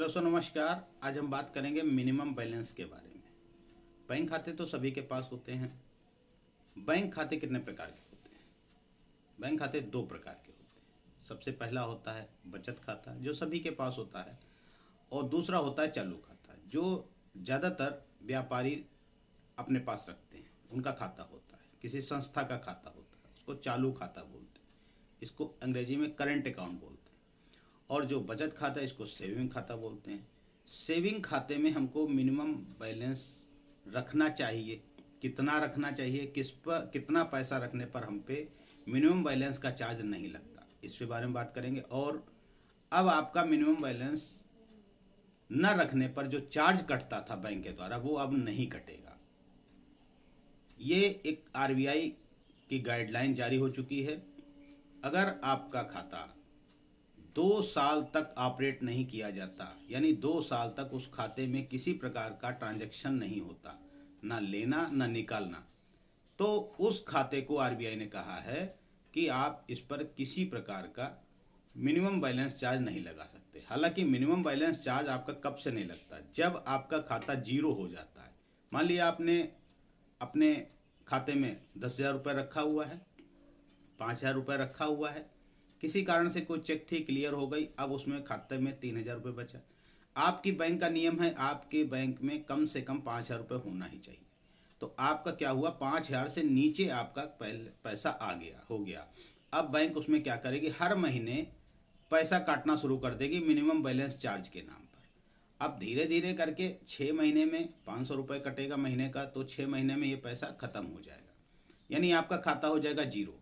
Hello sir, नमस्कार। आज हम बात करेंगे मिनिमम बैलेंस के बारे में। बैंक खाते तो सभी के पास होते हैं। बैंक खाते कितने प्रकार के होते हैं? बैंक खाते दो प्रकार के होते हैं। सबसे पहला होता है बचत खाता, जो सभी के पास होता है, और दूसरा होता है चालू खाता, जो ज़्यादातर व्यापारी अपने पास रखते हैं। उनका खाता होता है, किसी संस्था का खाता होता है, उसको चालू खाता बोलते हैं। इसको अंग्रेजी में करंट अकाउंट बोलते हैं। और जो बचत खाता है इसको सेविंग खाता बोलते हैं। सेविंग खाते में हमको मिनिमम बैलेंस रखना चाहिए। कितना रखना चाहिए, किस पर कितना पैसा रखने पर हम पे मिनिमम बैलेंस का चार्ज नहीं लगता, इसके बारे में बात करेंगे। और अब आपका मिनिमम बैलेंस न रखने पर जो चार्ज कटता था बैंक के द्वारा, वो अब नहीं कटेगा। ये एक आरबीआई की गाइडलाइन जारी हो चुकी है। अगर आपका खाता 2 साल तक ऑपरेट नहीं किया जाता, यानी 2 साल तक उस खाते में किसी प्रकार का ट्रांजैक्शन नहीं होता, ना लेना ना निकालना, तो उस खाते को आरबीआई ने कहा है कि आप इस पर किसी प्रकार का मिनिमम बैलेंस चार्ज नहीं लगा सकते। हालांकि मिनिमम बैलेंस चार्ज आपका कब से नहीं लगता, जब आपका खाता जीरो हो जाता है। मान लिया आपने अपने खाते में 10,000 रुपये रखा हुआ है, 5,000 रुपये रखा हुआ है, किसी कारण से कोई चेक थी, क्लियर हो गई, अब उसमें खाते में 3,000 रुपये बचा। आपकी बैंक का नियम है, आपके बैंक में कम से कम 5,000 रुपये होना ही चाहिए। तो आपका क्या हुआ, 5,000 से नीचे आपका पैसा आ गया, हो गया। अब बैंक उसमें क्या करेगी, हर महीने पैसा काटना शुरू कर देगी मिनिमम बैलेंस चार्ज के नाम पर। अब धीरे धीरे करके 6 महीने में 500 रुपये कटेगा महीने का, तो 6 महीने में ये पैसा खत्म हो जाएगा, यानी आपका खाता हो जाएगा जीरो।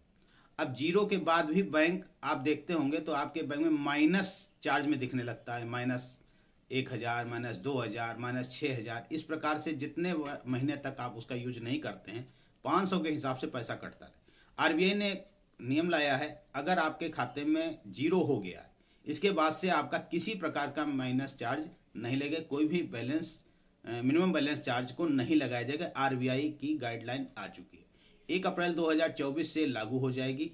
अब जीरो के बाद भी बैंक आप देखते होंगे तो आपके बैंक में माइनस चार्ज में दिखने लगता है, -1,000, -2,000, -6,000। इस प्रकार से जितने महीने तक आप उसका यूज नहीं करते हैं, 500 के हिसाब से पैसा कटता है। आरबीआई ने नियम लाया है, अगर आपके खाते में जीरो हो गया, इसके बाद से आपका किसी प्रकार का माइनस चार्ज नहीं लगेगा, कोई भी बैलेंस मिनिमम बैलेंस चार्ज को नहीं लगाया जाएगा। आरबीआई की गाइडलाइन आ चुकी है, 1 अप्रैल 2024 से लागू हो जाएगी।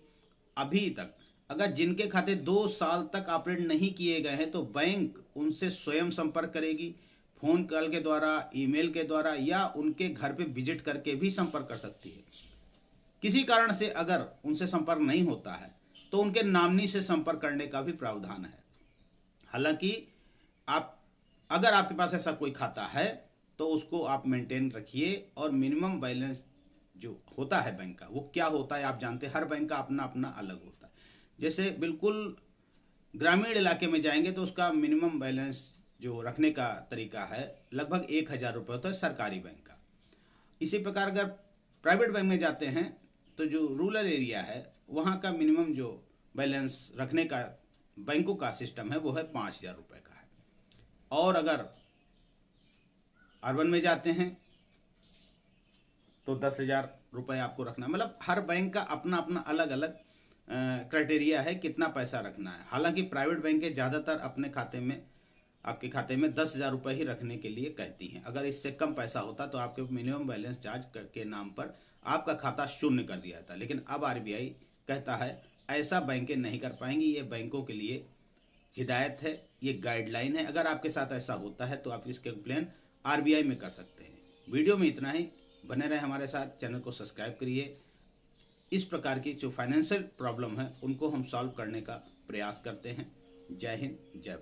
अभी तक अगर जिनके खाते 2 साल तक ऑपरेट नहीं किए गए हैं, तो बैंक उनसे स्वयं संपर्क करेगी, फोन कॉल के द्वारा, ईमेल के द्वारा, या उनके घर पे विजिट करके भी संपर्क कर सकती है। किसी कारण से अगर उनसे संपर्क नहीं होता है तो उनके नॉमिनी से संपर्क करने का भी प्रावधान है। हालांकि आप अगर आपके पास ऐसा कोई खाता है तो उसको आप मेंटेन रखिए। और मिनिमम बैलेंस जो होता है बैंक का, वो क्या होता है आप जानते हैं, हर बैंक का अपना अपना अलग होता है। जैसे बिल्कुल ग्रामीण इलाके में जाएंगे तो उसका मिनिमम बैलेंस जो रखने का तरीका है लगभग 1,000 रुपये होता है सरकारी बैंक का। इसी प्रकार अगर प्राइवेट बैंक में जाते हैं तो जो रूरल एरिया है वहाँ का मिनिमम जो बैलेंस रखने का बैंकों का सिस्टम है वो है 5,000 रुपये का है। और अगर अर्बन में जाते हैं तो 10,000 रुपये आपको रखना। मतलब हर बैंक का अपना अपना अलग अलग क्राइटेरिया है कितना पैसा रखना है। हालांकि प्राइवेट बैंकें ज़्यादातर अपने खाते में, आपके खाते में 10,000 रुपये ही रखने के लिए कहती हैं। अगर इससे कम पैसा होता तो आपके मिनिमम बैलेंस चार्ज के नाम पर आपका खाता शून्य कर दिया जाता। लेकिन अब आरबीआई कहता है ऐसा बैंकें नहीं कर पाएंगी, ये बैंकों के लिए हिदायत है, ये गाइडलाइन है। अगर आपके साथ ऐसा होता है तो आप इसके कंप्लेन आरबीआई में कर सकते हैं। वीडियो में इतना ही, बने रहे हमारे साथ, चैनल को सब्सक्राइब करिए। इस प्रकार की जो फाइनेंशियल प्रॉब्लम है उनको हम सॉल्व करने का प्रयास करते हैं। जय हिंद, जय भारत।